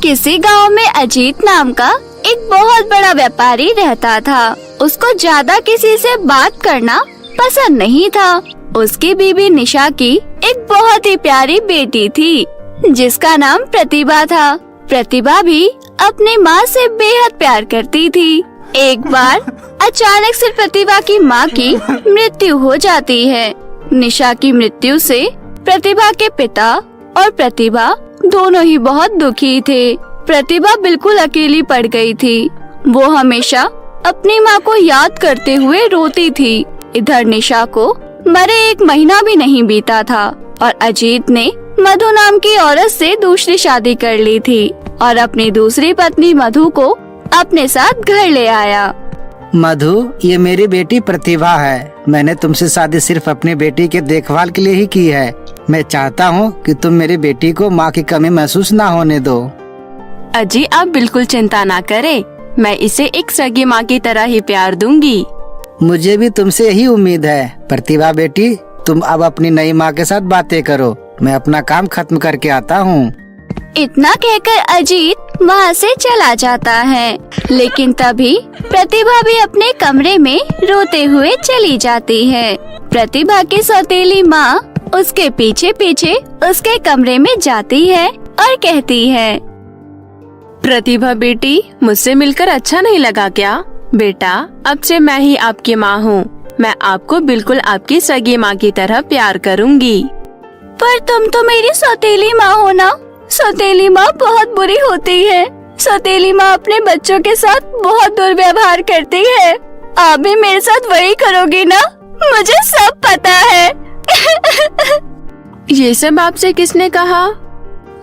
किसी गांव में अजीत नाम का एक बहुत बड़ा व्यापारी रहता था। उसको ज्यादा किसी से बात करना पसंद नहीं था। उसकी बीवी निशा की एक बहुत ही प्यारी बेटी थी जिसका नाम प्रतिभा था। प्रतिभा भी अपनी माँ से बेहद प्यार करती थी। एक बार अचानक से प्रतिभा की माँ की मृत्यु हो जाती है। निशा की मृत्यु से प्रतिभा के पिता और प्रतिभा दोनों ही बहुत दुखी थे। प्रतिभा बिल्कुल अकेली पड़ गई थी। वो हमेशा अपनी माँ को याद करते हुए रोती थी। इधर निशा को मरे 1 महीना भी नहीं बीता था और अजीत ने मधु नाम की औरत से दूसरी शादी कर ली थी और अपनी दूसरी पत्नी मधु को अपने साथ घर ले आया। मधु, ये मेरी बेटी प्रतिभा है। मैंने तुमसे शादी सिर्फ अपनी बेटी के देखभाल के लिए ही की है। मैं चाहता हूँ कि तुम मेरी बेटी को माँ की कमी महसूस ना होने दो। अजी, आप बिल्कुल चिंता ना करें। मैं इसे एक सगी माँ की तरह ही प्यार दूंगी। मुझे भी तुमसे यही उम्मीद है। प्रतिभा बेटी, तुम अब अपनी नई माँ के साथ बातें करो। मैं अपना काम खत्म करके आता हूँ। इतना कहकर अजीत वहाँ से चला जाता है। लेकिन तभी प्रतिभा भी अपने कमरे में रोते हुए चली जाती है। प्रतिभा की सौतेली माँ उसके पीछे पीछे उसके कमरे में जाती है और कहती है, प्रतिभा बेटी, मुझसे मिलकर अच्छा नहीं लगा क्या? बेटा, अब से मैं ही आपकी माँ हूँ। मैं आपको बिल्कुल आपकी सगी माँ की तरह प्यार करूँगी। पर तुम तो मेरी सौतेली माँ हो ना। सौतेली माँ बहुत बुरी होती है। सौतेली माँ अपने बच्चों के साथ बहुत दुर्व्यवहार करती है। आप भी मेरे साथ वही करोगी ना? मुझे सब पता है। ये सब आपसे किसने कहा?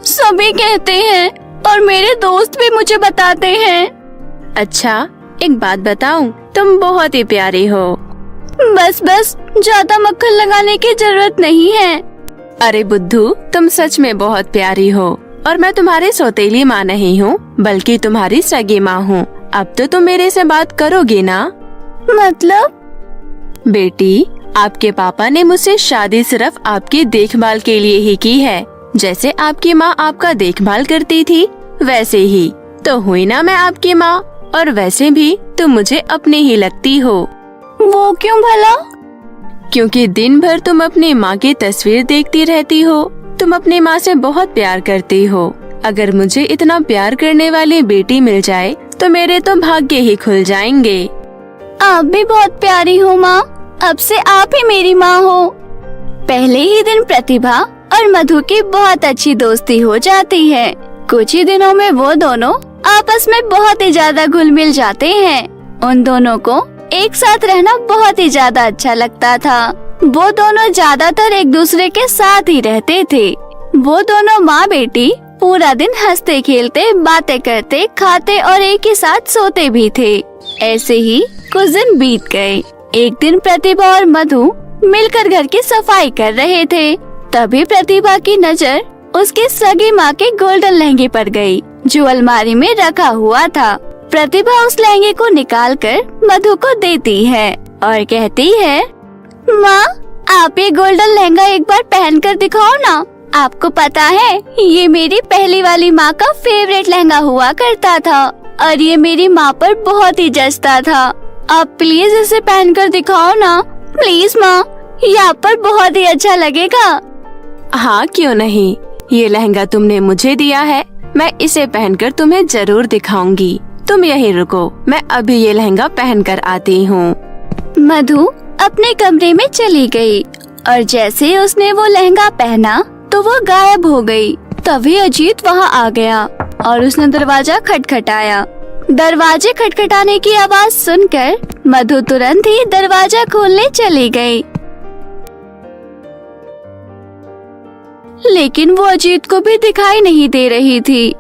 सभी कहते हैं और मेरे दोस्त भी मुझे बताते हैं। अच्छा, एक बात बताऊं, तुम बहुत ही प्यारी हो। बस बस, ज्यादा मक्खन लगाने की जरूरत नहीं है। अरे बुद्धू, तुम सच में बहुत प्यारी हो और मैं तुम्हारी सौतेली माँ नहीं हूँ बल्कि तुम्हारी सगी माँ हूँ। अब तो तुम मेरे से बात करोगी ना? मतलब? बेटी, आपके पापा ने मुझसे शादी सिर्फ आपकी देखभाल के लिए ही की है। जैसे आपकी माँ आपका देखभाल करती थी वैसे ही तो हुई ना मैं आपकी माँ। और वैसे भी तुम मुझे अपनी ही लगती हो। वो क्यों भला? क्योंकि दिन भर तुम अपनी माँ की तस्वीर देखती रहती हो। तुम अपनी माँ से बहुत प्यार करती हो। अगर मुझे इतना प्यार करने वाली बेटी मिल जाए तो मेरे तो भाग्य ही खुल जाएंगे। आप भी बहुत प्यारी हो माँ। अब से आप ही मेरी माँ हो। पहले ही दिन प्रतिभा और मधु की बहुत अच्छी दोस्ती हो जाती है। कुछ ही दिनों में वो दोनों आपस में बहुत ही ज्यादा घुल मिल जाते हैं। उन दोनों को एक साथ रहना बहुत ही ज्यादा अच्छा लगता था। वो दोनों ज्यादातर एक दूसरे के साथ ही रहते थे। वो दोनों माँ बेटी पूरा दिन हंसते खेलते, बातें करते, खाते और एक ही साथ सोते भी थे। ऐसे ही कुछ दिन बीत गए। एक दिन प्रतिभा और मधु मिलकर घर की सफाई कर रहे थे। तभी प्रतिभा की नजर उसकी सगी माँ के गोल्डन लहंगे पर गई जो अलमारी में रखा हुआ था। प्रतिभा उस लहंगे को निकालकर मधु को देती है और कहती है, माँ, आप ये गोल्डन लहंगा एक बार पहनकर दिखाओ ना। आपको पता है ये मेरी पहली वाली माँ का फेवरेट लहंगा हुआ करता था और ये मेरी माँ पर बहुत ही जचता था। आप प्लीज इसे पहनकर दिखाओ ना। प्लीज माँ, ये आप पर बहुत ही अच्छा लगेगा। हाँ, क्यों नहीं। ये लहंगा तुमने मुझे दिया है, मैं इसे पहनकर तुम्हें जरूर दिखाऊंगी। तुम यहीं रुको, मैं अभी ये लहंगा पहनकर आती हूँ। मधु अपने कमरे में चली गई और जैसे ही उसने वो लहंगा पहना तो वो गायब हो गई। तभी अजीत वहाँ आ गया और उसने दरवाजा खटखटाया। दरवाजे खटखटाने की आवाज सुनकर मधु तुरंत ही दरवाजा खोलने चली गई। लेकिन वो अजीत को भी दिखाई नहीं दे रही थी।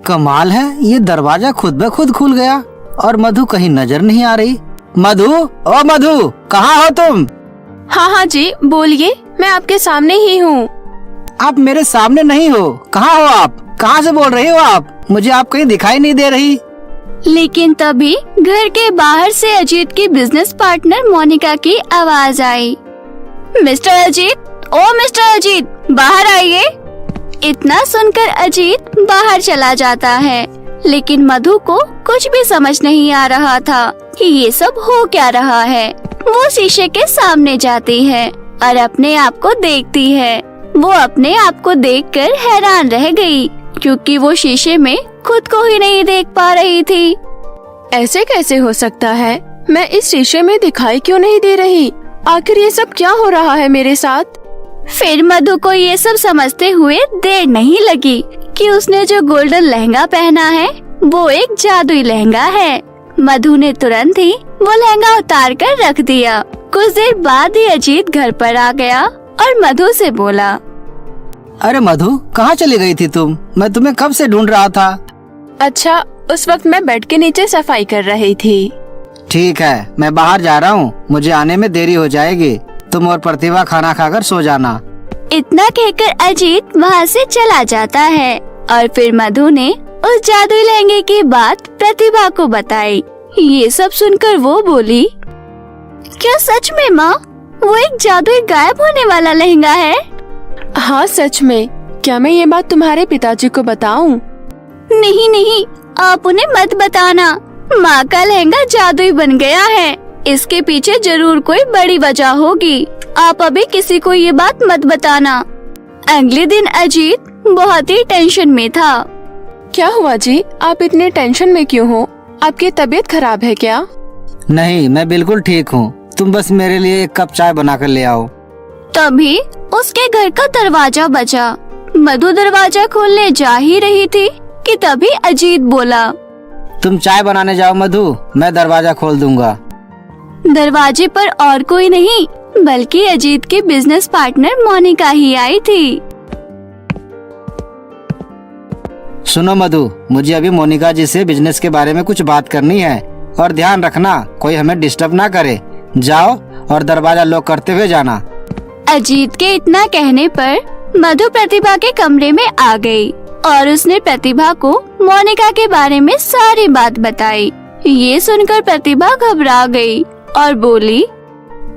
कमाल है, ये दरवाजा खुद ब खुद खुल गया और मधु कहीं नजर नहीं आ रही। मधु, ओ मधु, कहाँ हो तुम? हाँ हाँ जी, बोलिए, मैं आपके सामने ही हूँ। आप मेरे सामने नहीं हो। कहाँ हो आप? कहाँ से बोल रही हो आप? मुझे आप कहीं दिखाई नहीं दे रही। लेकिन तभी घर के बाहर से अजीत की बिजनेस पार्टनर मोनिका की आवाज आई। मिस्टर अजीत, ओ मिस्टर अजीत, बाहर आइए। इतना सुनकर अजीत बाहर चला जाता है, लेकिन मधु को कुछ भी समझ नहीं आ रहा था कि ये सब हो क्या रहा है। वो शीशे के सामने जाती है और अपने आप को देखती है। वो अपने आप को देखकर हैरान रह गई, क्योंकि वो शीशे में खुद को ही नहीं देख पा रही थी। ऐसे कैसे हो सकता है? मैं इस शीशे में दिखाई क्यों नहीं दे रही? आखिर ये सब क्या हो रहा है मेरे साथ? फिर मधु को ये सब समझते हुए देर नहीं लगी कि उसने जो गोल्डन लहंगा पहना है वो एक जादुई लहंगा है। मधु ने तुरंत ही वो लहंगा उतार कर रख दिया। कुछ देर बाद ही अजीत घर पर आ गया और मधु से बोला, अरे मधु, कहाँ चली गई थी तुम? मैं तुम्हें कब से ढूंढ रहा था। अच्छा, उस वक्त मैं बेड के नीचे सफाई कर रही थी। ठीक है, मैं बाहर जा रहा हूँ, मुझे आने में देरी हो जाएगी। तुम और प्रतिभा खाना खाकर सो जाना। इतना कहकर अजीत वहाँ से चला जाता है और फिर मधु ने उस जादुई लहंगे की बात प्रतिभा को बताई। ये सब सुनकर वो बोली, क्या सच में माँ, वो एक जादुई गायब होने वाला लहंगा है? हाँ सच में। क्या मैं ये बात तुम्हारे पिताजी को बताऊं? नहीं नहीं, आप उन्हें मत बताना। माँ का लहंगा जादुई बन गया है। इसके पीछे जरूर कोई बड़ी वजह होगी। आप अभी किसी को ये बात मत बताना। अगले दिन अजीत बहुत ही टेंशन में था। क्या हुआ जी? आप इतने टेंशन में क्यों हो? आपकी तबीयत खराब है क्या? नहीं, मैं बिल्कुल ठीक हूँ। तुम बस मेरे लिए एक कप चाय बना कर ले आओ। तभी उसके घर का दरवाजा बजा। मधु दरवाजा खोलने जा ही रही थी कि तभी अजीत बोला, तुम चाय बनाने जाओ मधु, मैं दरवाजा खोल दूंगा। दरवाजे पर और कोई नहीं बल्कि अजीत की बिजनेस पार्टनर मोनिका ही आई थी। सुनो मधु, मुझे अभी मोनिका जी से बिजनेस के बारे में कुछ बात करनी है, और ध्यान रखना कोई हमें डिस्टर्ब ना करे। जाओ और दरवाजा लॉक करते हुए जाना। अजीत के इतना कहने पर मधु प्रतिभा के कमरे में आ गई और उसने प्रतिभा को मोनिका के बारे में सारी बात बताई। ये सुनकर प्रतिभा घबरा गई और बोली,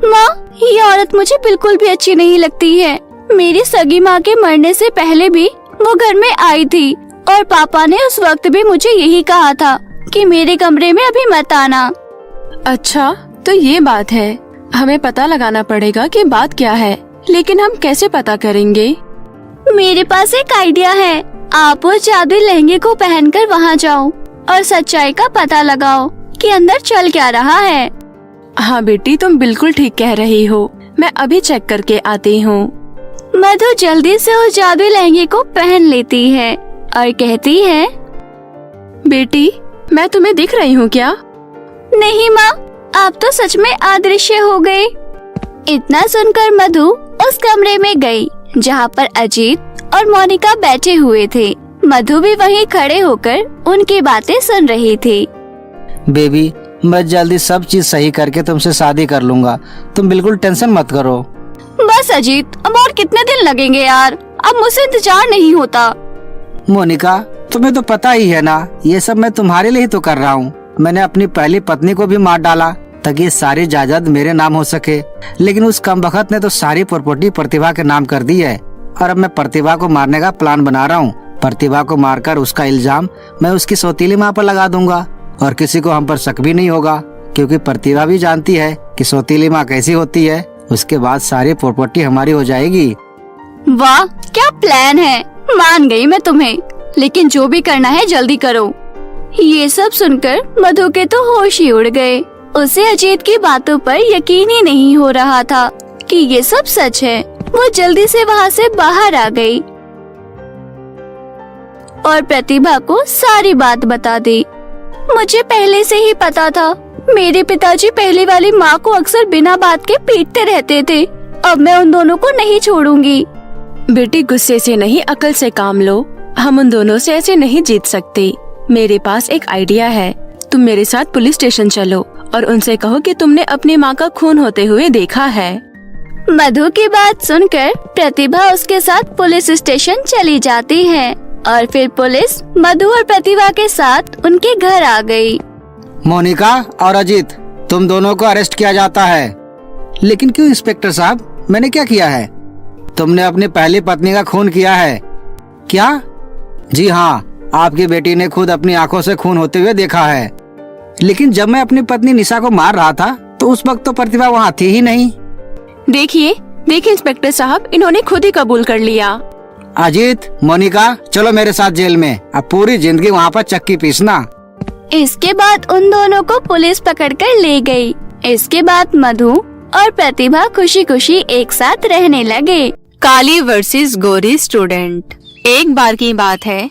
माँ, ये औरत मुझे बिल्कुल भी अच्छी नहीं लगती है। मेरी सगी माँ के मरने से पहले भी वो घर में आई थी और पापा ने उस वक्त भी मुझे यही कहा था कि मेरे कमरे में अभी मत आना। अच्छा, तो ये बात है। हमें पता लगाना पड़ेगा कि बात क्या है, लेकिन हम कैसे पता करेंगे? मेरे पास एक आइडिया है। आप उस जादुई लहंगे को पहनकर वहाँ जाओ और सच्चाई का पता लगाओ कि अंदर चल क्या रहा है। हाँ बेटी, तुम बिल्कुल ठीक कह रही हो। मैं अभी चेक करके आती हूँ। मधु जल्दी से उस जादुई लहंगे को पहन लेती है और कहती है, बेटी, मैं तुम्हें दिख रही हूँ क्या? नहीं माँ, आप तो सच में अदृश्य हो गए। इतना सुनकर मधु उस कमरे में गई जहाँ पर अजीत और मोनिका बैठे हुए थे। मधु भी वहीं खड़े होकर उनकी बातें सुन रही थी। बेबी, मैं जल्दी सब चीज सही करके तुमसे शादी कर लूंगा। तुम बिल्कुल टेंशन मत करो। बस अजीत, अब और कितने दिन लगेंगे यार? अब मुझसे इंतजार नहीं होता। मोनिका, तुम्हें तो पता ही है ना, ये सब मैं तुम्हारे लिए ही तो कर रहा हूँ। मैंने अपनी पहली पत्नी को भी मार डाला ताकि ये सारी जायदाद मेरे नाम हो सके, लेकिन उस कमबख्त ने तो सारी प्रॉपर्टी प्रतिभा के नाम कर दी है। और अब मैं प्रतिभा को मारने का प्लान बना रहा हूँ। प्रतिभा को मारकर उसका इल्जाम मैं उसकी सौतीली माँ पर लगा दूंगा और किसी को हम पर शक भी नहीं होगा, क्योंकि प्रतिभा भी जानती है कि सौतीली माँ कैसी होती है। उसके बाद सारी प्रॉपर्टी हमारी हो जाएगी। वाह, क्या प्लान है। मान गई मैं तुम्हें, लेकिन जो भी करना है जल्दी करो। ये सब सुनकर मधु के तो होश ही उड़ गए। उसे अजीत की बातों पर यकीन ही नहीं हो रहा था कि ये सब सच है। वो जल्दी से वहाँ से बाहर आ गई और प्रतिभा को सारी बात बता दी। मुझे पहले से ही पता था। मेरे पिताजी पहली वाली माँ को अक्सर बिना बात के पीटते रहते थे। अब मैं उन दोनों को नहीं छोड़ूंगी। बेटी, गुस्से से नहीं, अकल से काम लो। हम उन दोनों से ऐसे नहीं जीत सकते। मेरे पास एक आइडिया है। तुम मेरे साथ पुलिस स्टेशन चलो और उनसे कहो कि तुमने अपनी माँ का खून होते हुए देखा है। मधु की बात सुनकर प्रतिभा उसके साथ पुलिस स्टेशन चली जाती है और फिर पुलिस मधु और प्रतिभा के साथ उनके घर आ गई। मोनिका और अजीत, तुम दोनों को अरेस्ट किया जाता है। लेकिन क्यों इंस्पेक्टर साहब, मैंने क्या किया है? तुमने अपनी पहली पत्नी का खून किया है। क्या? जी हाँ, आपकी बेटी ने खुद अपनी आंखों से खून होते हुए देखा है। लेकिन जब मैं अपनी पत्नी निशा को मार रहा था तो उस वक्त तो प्रतिभा वहाँ थी ही नहीं। देखिए इंस्पेक्टर साहब, इन्होंने खुद ही कबूल कर लिया। अजीत, मोनिका, चलो मेरे साथ जेल में, अब पूरी जिंदगी वहाँ पर चक्की पीसना। इसके बाद उन दोनों को पुलिस पकड़कर ले गई। इसके बाद मधु और प्रतिभा खुशी खुशी एक साथ रहने लगे। काली वर्सेस गोरी स्टूडेंट। एक बार की बात है,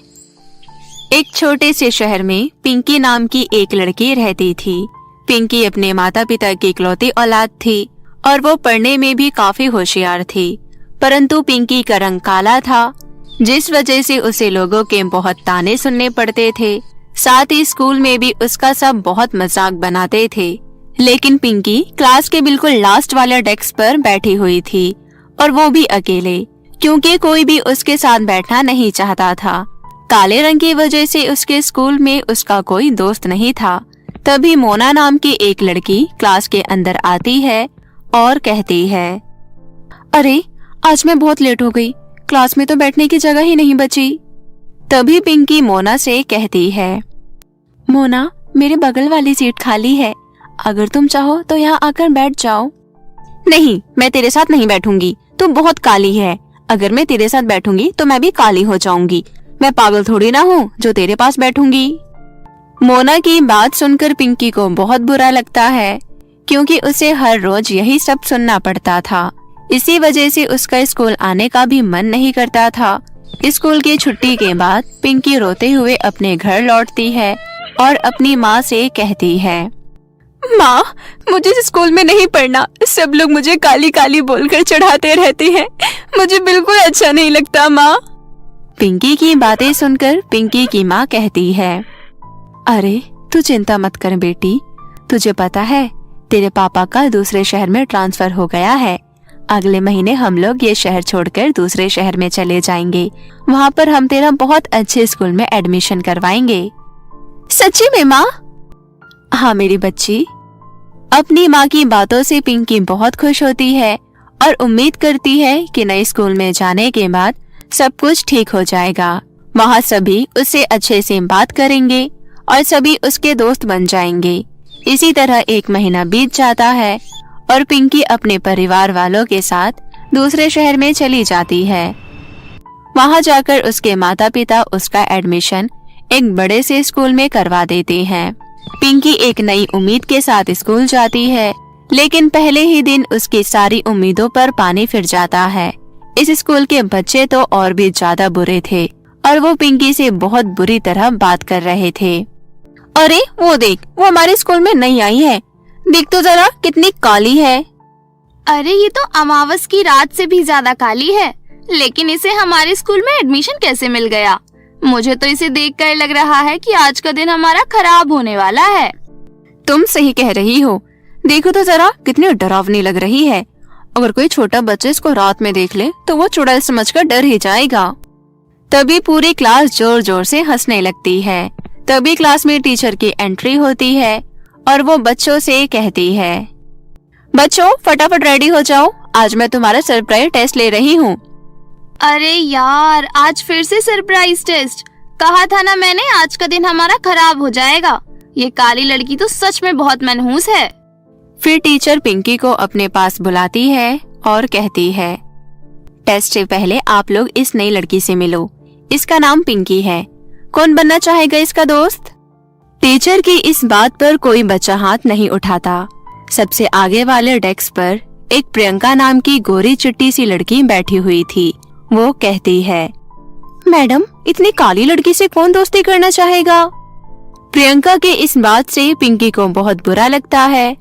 एक छोटे से शहर में पिंकी नाम की एक लड़की रहती थी। पिंकी अपने माता पिता की इकलौती औलाद थी और वो पढ़ने में भी काफी होशियार थी। परंतु पिंकी का रंग काला था, जिस वजह से उसे लोगों के बहुत ताने सुनने पड़ते थे। साथ ही स्कूल में भी उसका सब बहुत मजाक बनाते थे। लेकिन पिंकी क्लास के बिल्कुल लास्ट वाले डेस्क पर बैठी हुई थी, और वो भी अकेले, क्योंकि कोई भी उसके साथ बैठना नहीं चाहता था। काले रंग की वजह से उसके स्कूल में उसका कोई दोस्त नहीं था। तभी मोना नाम की एक लड़की क्लास के अंदर आती है और कहती है, अरे आज मैं बहुत लेट हो गई, क्लास में तो बैठने की जगह ही नहीं बची। तभी पिंकी मोना से कहती है, मोना, मेरे बगल वाली सीट खाली है, अगर तुम चाहो तो यहाँ आकर बैठ जाओ। नहीं, मैं तेरे साथ नहीं बैठूंगी, तुम बहुत काली है। अगर मैं तेरे साथ बैठूंगी तो मैं भी काली हो जाऊंगी। मैं पागल थोड़ी ना हूँ जो तेरे पास बैठूंगी। मोना की बात सुनकर पिंकी को बहुत बुरा लगता है, क्योंकि उसे हर रोज यही सब सुनना पड़ता था। इसी वजह से उसका स्कूल आने का भी मन नहीं करता था। स्कूल की छुट्टी के बाद पिंकी रोते हुए अपने घर लौटती है और अपनी माँ से कहती है, माँ, मुझे स्कूल में नहीं पढ़ना, सब लोग मुझे काली काली बोलकर चढ़ाते रहते हैं, मुझे बिल्कुल अच्छा नहीं लगता माँ। पिंकी की बातें सुनकर पिंकी की माँ कहती है, अरे तू चिंता मत कर बेटी, तुझे पता है तेरे पापा का दूसरे शहर में ट्रांसफर हो गया है। अगले महीने हम लोग ये शहर छोड़कर दूसरे शहर में चले जाएंगे। वहाँ पर हम तेरा बहुत अच्छे स्कूल में एडमिशन करवाएंगे। सच्ची में माँ? हाँ मेरी बच्ची। अपनी माँ की बातों से पिंकी बहुत खुश होती है और उम्मीद करती है कि नए स्कूल में जाने के बाद सब कुछ ठीक हो जाएगा। वहाँ सभी उससे अच्छे से बात करेंगे और सभी उसके दोस्त बन जाएंगे। इसी तरह एक महीना बीत जाता है और पिंकी अपने परिवार वालों के साथ दूसरे शहर में चली जाती है। वहाँ जाकर उसके माता पिता उसका एडमिशन एक बड़े से स्कूल में करवा देते हैं। पिंकी एक नई उम्मीद के साथ स्कूल जाती है, लेकिन पहले ही दिन उसकी सारी उम्मीदों पर पानी फिर जाता है। इस स्कूल के बच्चे तो और भी ज्यादा बुरे थे और वो पिंकी से बहुत बुरी तरह बात कर रहे थे। अरे वो देख, वो हमारे स्कूल में नई आई है, देख तो जरा कितनी काली है। अरे ये तो अमावस की रात से भी ज्यादा काली है, लेकिन इसे हमारे स्कूल में एडमिशन कैसे मिल गया? मुझे तो इसे देखकर लग रहा है कि आज का दिन हमारा खराब होने वाला है। तुम सही कह रही हो, देखो तो जरा कितनी डरावनी लग रही है। अगर कोई छोटा बच्चा इसको रात में देख ले तो वो चुड़ैल समझकर डर ही जाएगा। तभी पूरी क्लास जोर जोर से हंसने लगती है। तभी क्लास में टीचर की एंट्री होती है और वो बच्चों से कहती है, बच्चों फटाफट रेडी हो जाओ, आज मैं तुम्हारा सरप्राइज टेस्ट ले रही हूँ। अरे यार, आज फिर से सरप्राइज टेस्ट? कहा था ना मैंने, आज का दिन हमारा खराब हो जाएगा। ये काली लड़की तो सच में बहुत मनहूस है। फिर टीचर पिंकी को अपने पास बुलाती है और कहती है, टेस्ट से पहले आप लोग इस नई लड़की से मिलो, इसका नाम पिंकी है, कौन बनना चाहेगा इसका दोस्त? टीचर की इस बात पर कोई बच्चा हाथ नहीं उठाता। सबसे आगे वाले डेस्क पर एक प्रियंका नाम की गोरी चिट्टी सी लड़की बैठी हुई थी। वो कहती है, मैडम, इतनी काली लड़की से कौन दोस्ती करना चाहेगा? प्रियंका के इस बात से पिंकी को बहुत बुरा लगता है।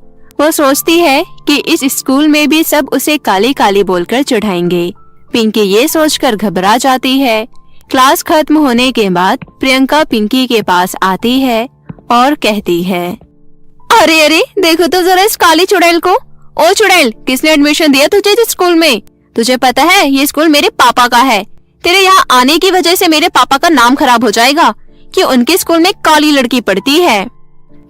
वो सोचती है कि इस स्कूल में भी सब उसे काली काली बोलकर चिढ़ाएंगे। पिंकी ये सोचकर घबरा जाती है। क्लास खत्म होने के बाद प्रियंका पिंकी के पास आती है और कहती है, अरे अरे देखो तो जरा इस काली चुड़ैल को। ओ चुड़ैल, किसने एडमिशन दिया तुझे इस स्कूल में? तुझे पता है ये स्कूल मेरे पापा का है। तेरे यहाँ आने की वजह से मेरे पापा का नाम खराब हो जाएगा कि उनके स्कूल में काली लड़की पढ़ती है।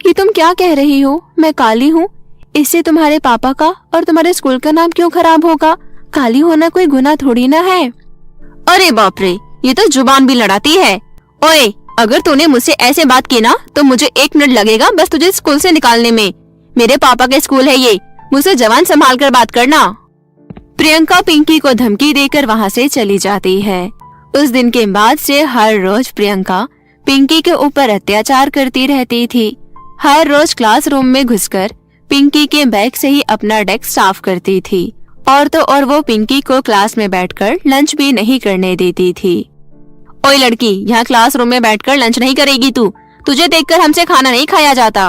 ये तुम क्या कह रही हो? मैं काली हूँ, इससे तुम्हारे पापा का और तुम्हारे स्कूल का नाम क्यों खराब होगा? काली होना कोई गुनाह थोड़ी ना है। अरे बाप रे, ये तो जुबान भी लड़ाती है। ओए, अगर तूने मुझसे ऐसे बात की ना तो मुझे 1 मिनट लगेगा बस तुझे स्कूल से निकालने में। मेरे पापा का स्कूल है ये, मुझसे जबान संभाल कर बात करना। प्रियंका पिंकी को धमकी देकर वहाँ से चली जाती है। उस दिन के बाद से हर रोज प्रियंका पिंकी के ऊपर अत्याचार करती रहती थी। हर रोज क्लासरूम में घुसकर पिंकी के बैग से ही अपना डेस्क साफ करती थी और तो और वो पिंकी को क्लास में बैठकर लंच भी नहीं करने देती थी। ओए लड़की, यहाँ क्लासरूम में बैठकर लंच नहीं करेगी तू, तुझे देखकर हमसे खाना नहीं खाया जाता।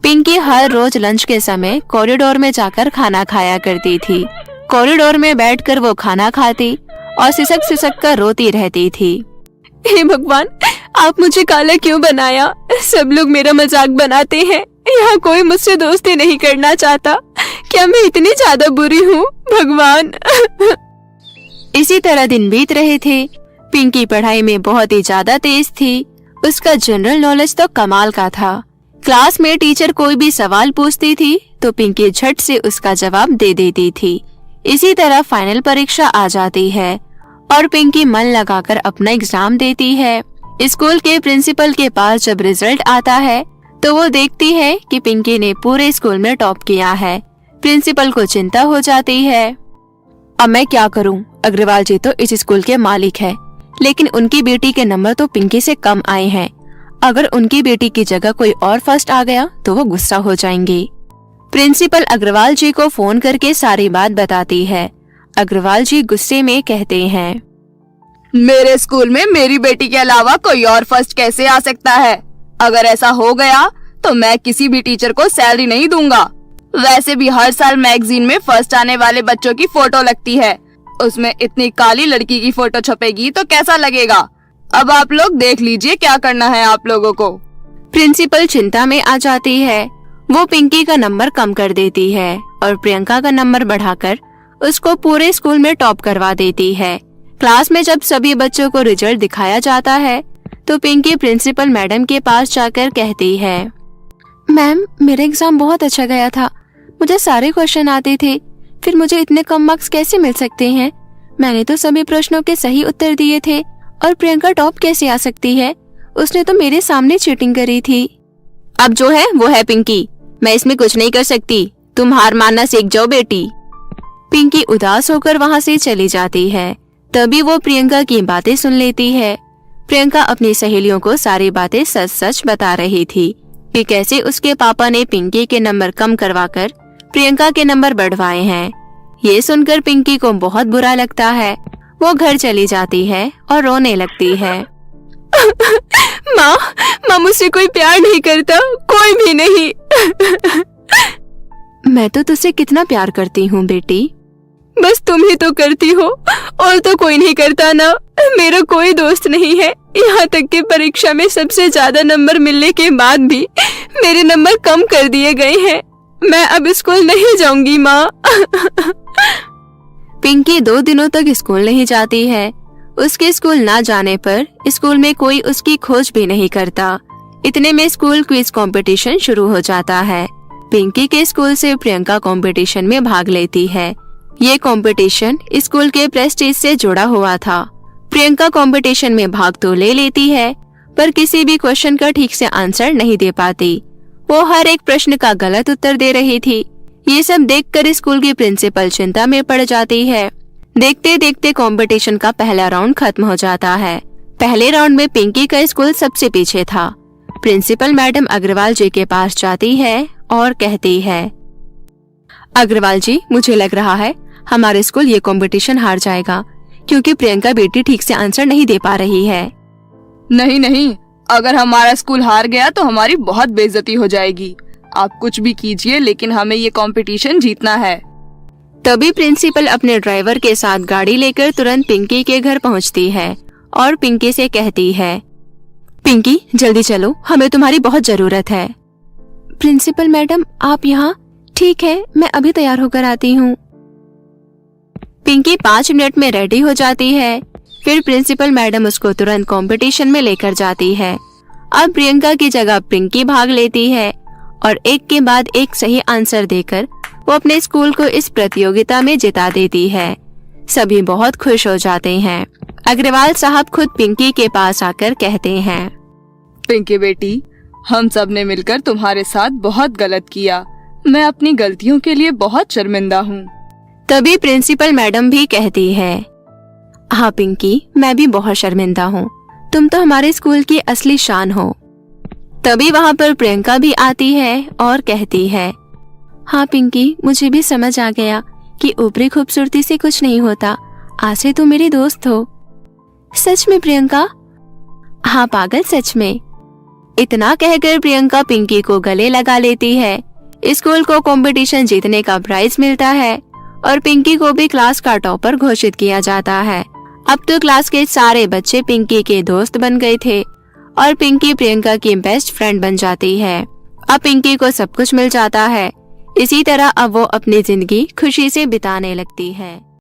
पिंकी हर रोज लंच के समय कॉरिडोर में जाकर खाना खाया करती थी। कॉरिडोर में बैठकर वो खाना खाती और सिसक सिसक कर रोती रहती थी। हे भगवान, आप मुझे काला क्यों बनाया? सब लोग मेरा मजाक बनाते हैं, यहाँ कोई मुझसे दोस्ती नहीं करना चाहता। क्या मैं इतनी ज्यादा बुरी हूँ भगवान? इसी तरह दिन बीत रहे थे। पिंकी पढ़ाई में बहुत ही ज्यादा तेज थी। उसका जनरल नॉलेज तो कमाल का था। क्लास में टीचर कोई भी सवाल पूछती थी तो पिंकी झट से उसका जवाब दे देती थी। इसी तरह फाइनल परीक्षा आ जाती है और पिंकी मन लगाकर अपना एग्जाम देती है। स्कूल के प्रिंसिपल के पास जब रिजल्ट आता है तो वो देखती है कि पिंकी ने पूरे स्कूल में टॉप किया है। प्रिंसिपल को चिंता हो जाती है। अब मैं क्या करूं? अग्रवाल जी तो इस स्कूल के मालिक है, लेकिन उनकी बेटी के नंबर तो पिंकी से कम आए हैं। अगर उनकी बेटी की जगह कोई और फर्स्ट आ गया तो वो गुस्सा हो जाएंगे। प्रिंसिपल अग्रवाल जी को फोन करके सारी बात बताती है। अग्रवाल जी गुस्से में कहते हैं, मेरे स्कूल में मेरी बेटी के अलावा कोई और फर्स्ट कैसे आ सकता है? अगर ऐसा हो गया तो मैं किसी भी टीचर को सैलरी नहीं दूंगा। वैसे भी हर साल मैगजीन में फर्स्ट आने वाले बच्चों की फोटो लगती है, उसमें इतनी काली लड़की की फोटो छपेगी तो कैसा लगेगा? अब आप लोग देख लीजिए क्या करना है आप लोगों को। प्रिंसिपल चिंता में आ जाती है। वो पिंकी का नंबर कम कर देती है और प्रियंका का नंबर बढ़ाकर उसको पूरे स्कूल में टॉप करवा देती है। क्लास में जब सभी बच्चों को रिजल्ट दिखाया जाता है तो पिंकी प्रिंसिपल मैडम के पास जाकर कहती है, मैम, मेरा एग्जाम बहुत अच्छा गया था, मुझे सारे क्वेश्चन आते थे, फिर मुझे इतने कम मार्क्स कैसे मिल सकते हैं? मैंने तो सभी प्रश्नों के सही उत्तर दिए थे और प्रियंका टॉप कैसे आ सकती है? उसने तो मेरे सामने चीटिंग करी थी। अब जो है वो है पिंकी, मैं इसमें कुछ नहीं कर सकती, तुम हार मानना सीख जाओ बेटी। पिंकी उदास होकर वहाँ से चली जाती है। तभी वो प्रियंका की बातें सुन लेती है। प्रियंका अपनी सहेलियों को सारी बातें सच सच बता रही थी कि कैसे उसके पापा ने पिंकी के नंबर कम करवाकर प्रियंका के नंबर बढ़वाए हैं। ये सुनकर पिंकी को बहुत बुरा लगता है। वो घर चली जाती है और रोने लगती है। माँ, मुझसे कोई प्यार नहीं करता, कोई भी नहीं। मैं तो तुझसे कितना प्यार करती हूँ बेटी, बस तुम ही तो करती हो और तो कोई नहीं करता ना। मेरा कोई दोस्त नहीं है, यहाँ तक कि परीक्षा में सबसे ज्यादा नंबर मिलने के बाद भी मेरे नंबर कम कर दिए गए हैं। मैं अब स्कूल नहीं जाऊंगी माँ। पिंकी 2 दिनों तक स्कूल नहीं जाती है। उसके स्कूल ना जाने पर स्कूल में कोई उसकी खोज भी नहीं करता। इतने में स्कूल क्विज कंपटीशन शुरू हो जाता है। पिंकी के स्कूल से प्रियंका कंपटीशन में भाग लेती है। ये कंपटीशन स्कूल के प्रेस्टीज से जुड़ा हुआ था। प्रियंका कंपटीशन में भाग तो ले लेती है पर किसी भी क्वेश्चन का ठीक से आंसर नहीं दे पाती। वो हर एक प्रश्न का गलत उत्तर दे रही थी। ये सब देखकर स्कूल की प्रिंसिपल चिंता में पड़ जाती है। देखते देखते कंपटीशन का पहला राउंड खत्म हो जाता है। पहले राउंड में पिंकी का स्कूल सबसे पीछे था। प्रिंसिपल मैडम अग्रवाल जी के पास जाती है और कहती है, अग्रवाल जी, मुझे लग रहा है हमारे स्कूल ये कंपटीशन हार जाएगा क्योंकि प्रियंका बेटी ठीक से आंसर नहीं दे पा रही है। नहीं नहीं, अगर हमारा स्कूल हार गया तो हमारी बहुत बेइज्जती हो जाएगी। आप कुछ भी कीजिए लेकिन हमें ये कंपटीशन जीतना है। तभी प्रिंसिपल अपने ड्राइवर के साथ गाड़ी लेकर तुरंत पिंकी के घर पहुंचती है और पिंकी से कहती है, पिंकी जल्दी चलो, हमें तुम्हारी बहुत जरूरत है। प्रिंसिपल मैडम, आप यहाँ? ठीक है, मैं अभी तैयार होकर आती हूँ। पिंकी 5 मिनट में रेडी हो जाती है। फिर प्रिंसिपल मैडम उसको तुरंत कंपटीशन में लेकर जाती है। अब प्रियंका की जगह पिंकी भाग लेती है और एक के बाद एक सही आंसर देकर वो अपने स्कूल को इस प्रतियोगिता में जिता देती है। सभी बहुत खुश हो जाते हैं। अग्रवाल साहब खुद पिंकी के पास आकर कहते हैं, पिंकी बेटी, हम सब ने मिलकर तुम्हारे साथ बहुत गलत किया। मैं अपनी गलतियों के लिए बहुत शर्मिंदा हूँ। तभी प्रिंसिपल मैडम भी कहती है, हाँ पिंकी, मैं भी बहुत शर्मिंदा हूँ। तुम तो हमारे स्कूल की असली शान हो। तभी वहाँ पर प्रियंका भी आती है और कहती है, हाँ पिंकी, मुझे भी समझ आ गया कि ऊपरी खूबसूरती से कुछ नहीं होता। आज से तुम मेरी दोस्त हो। सच में प्रियंका? हाँ पागल, सच में। इतना कहकर प्रियंका पिंकी को गले लगा लेती है। स्कूल को कंपटीशन जीतने का प्राइज मिलता है और पिंकी को भी क्लास का टॉपर घोषित किया जाता है। अब तो क्लास के सारे बच्चे पिंकी के दोस्त बन गए थे और पिंकी प्रियंका की बेस्ट फ्रेंड बन जाती है। अब पिंकी को सब कुछ मिल जाता है। इसी तरह अब वो अपनी जिंदगी खुशी से बिताने लगती है।